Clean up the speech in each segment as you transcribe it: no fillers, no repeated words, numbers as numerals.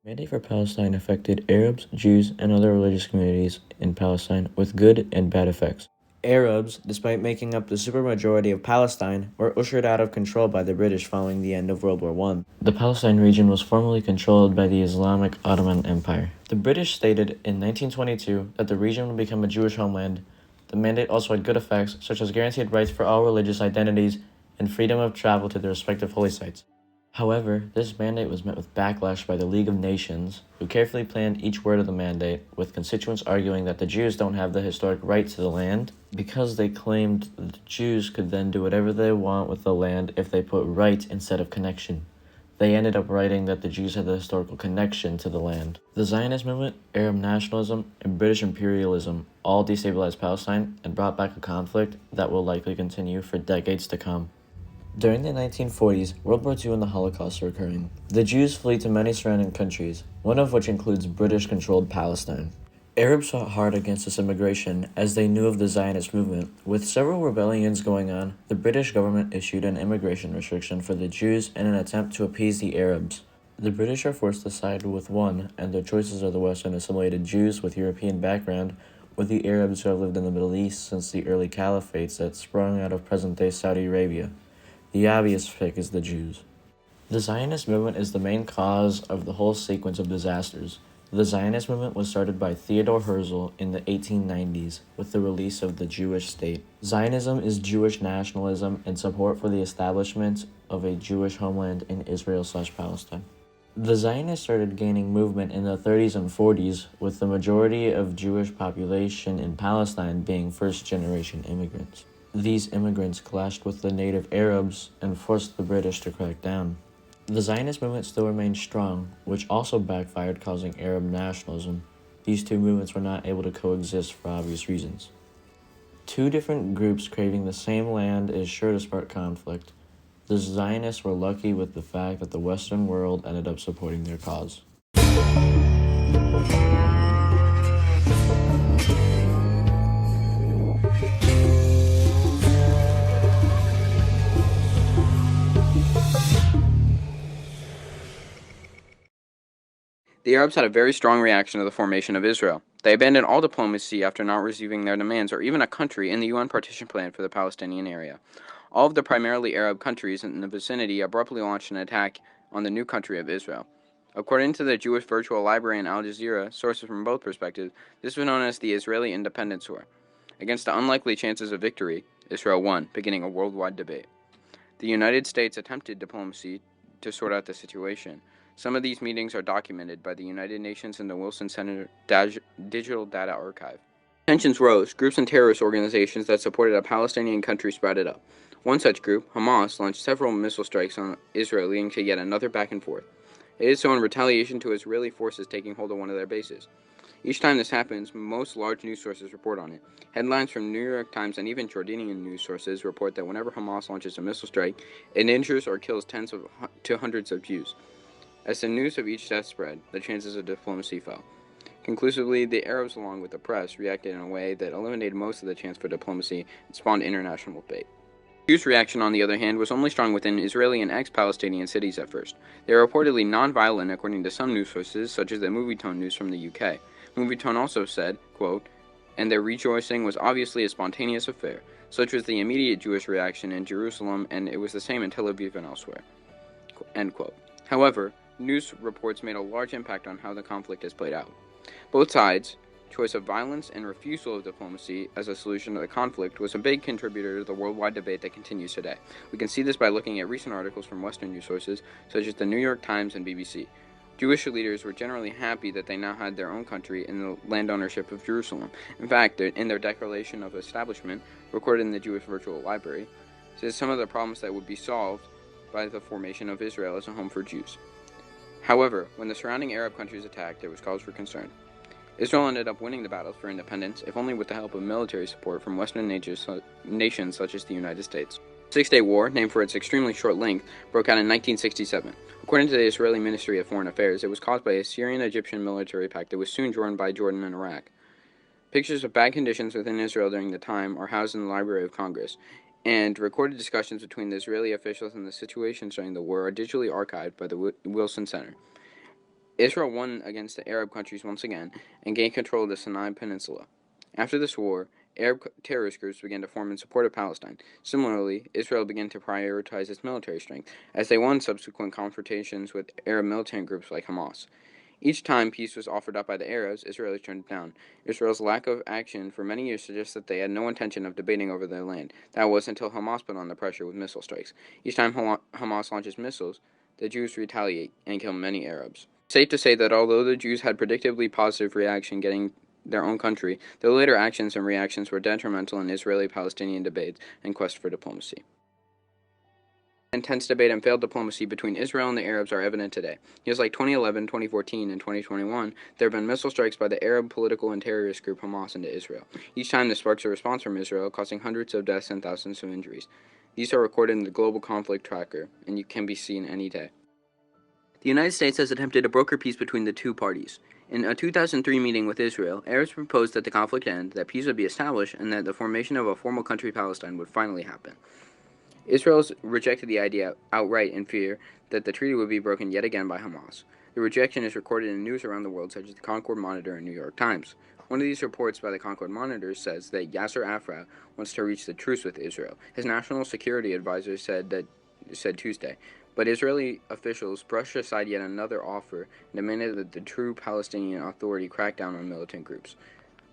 Mandate for Palestine affected Arabs, Jews, and other religious communities in Palestine with good and bad effects. Arabs, despite making up the supermajority of Palestine, were ushered out of control by the British following the end of World War I. The Palestine region was formerly controlled by the Islamic Ottoman Empire. The British stated in 1922 that the region would become a Jewish homeland. The mandate also had good effects, such as guaranteed rights for all religious identities and freedom of travel to their respective holy sites. However, this mandate was met with backlash by the League of Nations, who carefully planned each word of the mandate, with constituents arguing that the Jews don't have the historic right to the land, because they claimed that the Jews could then do whatever they want with the land if they put right instead of connection. They ended up writing that the Jews had the historical connection to the land. The Zionist movement, Arab nationalism, and British imperialism all destabilized Palestine and brought back a conflict that will likely continue for decades to come. During the 1940s, World War II and the Holocaust were occurring. The Jews fled to many surrounding countries, one of which includes British-controlled Palestine. Arabs fought hard against this immigration as they knew of the Zionist movement. With several rebellions going on, the British government issued an immigration restriction for the Jews in an attempt to appease the Arabs. The British are forced to side with one, and their choices are the Western assimilated Jews with European background, with the Arabs who have lived in the Middle East since the early caliphates that sprung out of present-day Saudi Arabia. The obvious pick is the Jews. The Zionist movement is the main cause of the whole sequence of disasters. The Zionist movement was started by Theodor Herzl in the 1890s with the release of the Jewish state. Zionism is Jewish nationalism and support for the establishment of a Jewish homeland in Israel/Palestine. The Zionists started gaining movement in the 30s and 40s, with the majority of Jewish population in Palestine being first-generation immigrants. These immigrants clashed with the native Arabs and forced the British to crack down. The Zionist movement still remained strong, which also backfired, causing Arab nationalism. These two movements were not able to coexist for obvious reasons. Two different groups craving the same land is sure to spark conflict. The Zionists were lucky with the fact that the Western world ended up supporting their cause. The Arabs had a very strong reaction to the formation of Israel. They abandoned all diplomacy after not receiving their demands or even a country in the UN partition plan for the Palestinian area. All of the primarily Arab countries in the vicinity abruptly launched an attack on the new country of Israel. According to the Jewish Virtual Library and Al Jazeera, sources from both perspectives, this was known as the Israeli Independence War. Against the unlikely chances of victory, Israel won, beginning a worldwide debate. The United States attempted diplomacy to sort out the situation. Some of these meetings are documented by the United Nations and the Wilson Center Digital Data Archive. Tensions rose. Groups and terrorist organizations that supported a Palestinian country sprouted up. One such group, Hamas, launched several missile strikes on Israel, leading to yet another back and forth. It did so in retaliation to Israeli forces taking hold of one of their bases. Each time this happens, most large news sources report on it. Headlines from New York Times and even Jordanian news sources report that whenever Hamas launches a missile strike, it injures or kills tens to hundreds of Jews. As the news of each death spread, the chances of diplomacy fell. Conclusively, the Arabs, along with the press, reacted in a way that eliminated most of the chance for diplomacy and spawned international debate. The Jews' reaction, on the other hand, was only strong within Israeli and ex-Palestinian cities at first. They were reportedly non-violent, according to some news sources, such as the Movietone News from the UK. Movietone also said, quote, "And their rejoicing was obviously a spontaneous affair. Such was the immediate Jewish reaction in Jerusalem, and it was the same in Tel Aviv and elsewhere." End quote. However, news reports made a large impact on how the conflict has played out. Both sides' choice of violence and refusal of diplomacy as a solution to the conflict was a big contributor to the worldwide debate that continues today. We can see this by looking at recent articles from Western news sources, such as the New York Times and BBC. Jewish leaders were generally happy that they now had their own country and the land ownership of Jerusalem. In fact, in their Declaration of Establishment, recorded in the Jewish Virtual Library, says some of the problems that would be solved by the formation of Israel as a home for Jews. However, when the surrounding Arab countries attacked, there was cause for concern. Israel ended up winning the battles for independence, if only with the help of military support from Western nations such as the United States. The Six-Day War, named for its extremely short length, broke out in 1967. According to the Israeli Ministry of Foreign Affairs, it was caused by a Syrian-Egyptian military pact that was soon joined by Jordan and Iraq. Pictures of bad conditions within Israel during the time are housed in the Library of Congress, and recorded discussions between the Israeli officials and the situations during the war are digitally archived by the Wilson Center. Israel won against the Arab countries once again and gained control of the Sinai Peninsula. After this war, Arab terrorist groups began to form in support of Palestine. Similarly, Israel began to prioritize its military strength, as they won subsequent confrontations with Arab militant groups like Hamas. Each time peace was offered up by the Arabs, Israelis turned it down. Israel's lack of action for many years suggests that they had no intention of debating over their land. That was until Hamas put on the pressure with missile strikes. Each time Hamas launches missiles, the Jews retaliate and kill many Arabs. It's safe to say that although the Jews had predictably positive reaction getting their own country, their later actions and reactions were detrimental in Israeli-Palestinian debates and quest for diplomacy. Intense debate and failed diplomacy between Israel and the Arabs are evident today. Years like 2011, 2014, and 2021, there have been missile strikes by the Arab political and terrorist group Hamas into Israel. Each time this sparks a response from Israel, causing hundreds of deaths and thousands of injuries. These are recorded in the Global Conflict Tracker, and you can be seen any day. The United States has attempted to broker peace between the two parties. In a 2003 meeting with Israel, Arabs proposed that the conflict end, that peace would be established, and that the formation of a formal country Palestine would finally happen. Israel rejected the idea outright in fear that the treaty would be broken yet again by Hamas. The rejection is recorded in news around the world, such as the Concord Monitor and New York Times. One of these reports by the Concord Monitor says that Yasser Arafat wants to reach the truce with Israel. His national security advisor said Tuesday, but Israeli officials brushed aside yet another offer and demanded that the true Palestinian Authority crack down on militant groups.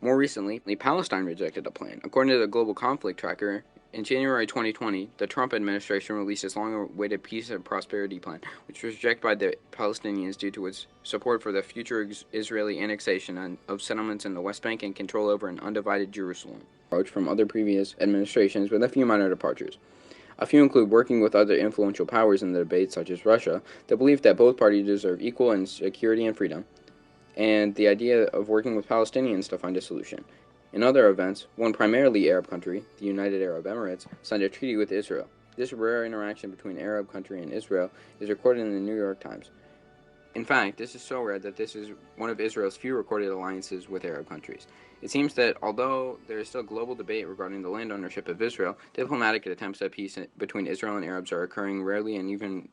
More recently, Palestine rejected the plan. According to the Global Conflict Tracker, in January 2020, the Trump administration released its long-awaited Peace and Prosperity Plan, which was rejected by the Palestinians due to its support for the future Israeli annexation of settlements in the West Bank and control over an undivided Jerusalem. Approach from other previous administrations with a few minor departures. A few include working with other influential powers in the debate, such as Russia, the belief that both parties deserve equal in security and freedom, and the idea of working with Palestinians to find a solution. In other events, one primarily Arab country, the United Arab Emirates, signed a treaty with Israel. This rare interaction between Arab country and Israel is recorded in the New York Times. In fact, this is so rare that this is one of Israel's few recorded alliances with Arab countries. It seems that although there is still global debate regarding the land ownership of Israel, diplomatic attempts at peace between Israel and Arabs are occurring rarely and even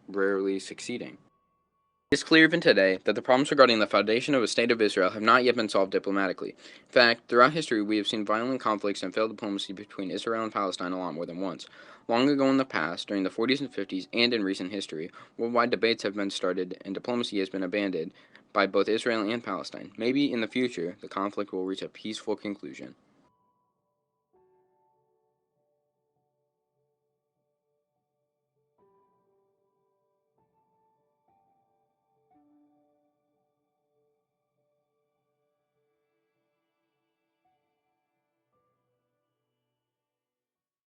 rarely succeeding. It is clear even today that the problems regarding the foundation of a state of Israel have not yet been solved diplomatically. In fact, throughout history we have seen violent conflicts and failed diplomacy between Israel and Palestine a lot more than once. Long ago in the past, during the 40s and 50s, and in recent history, worldwide debates have been started and diplomacy has been abandoned by both Israel and Palestine. Maybe in the future, the conflict will reach a peaceful conclusion.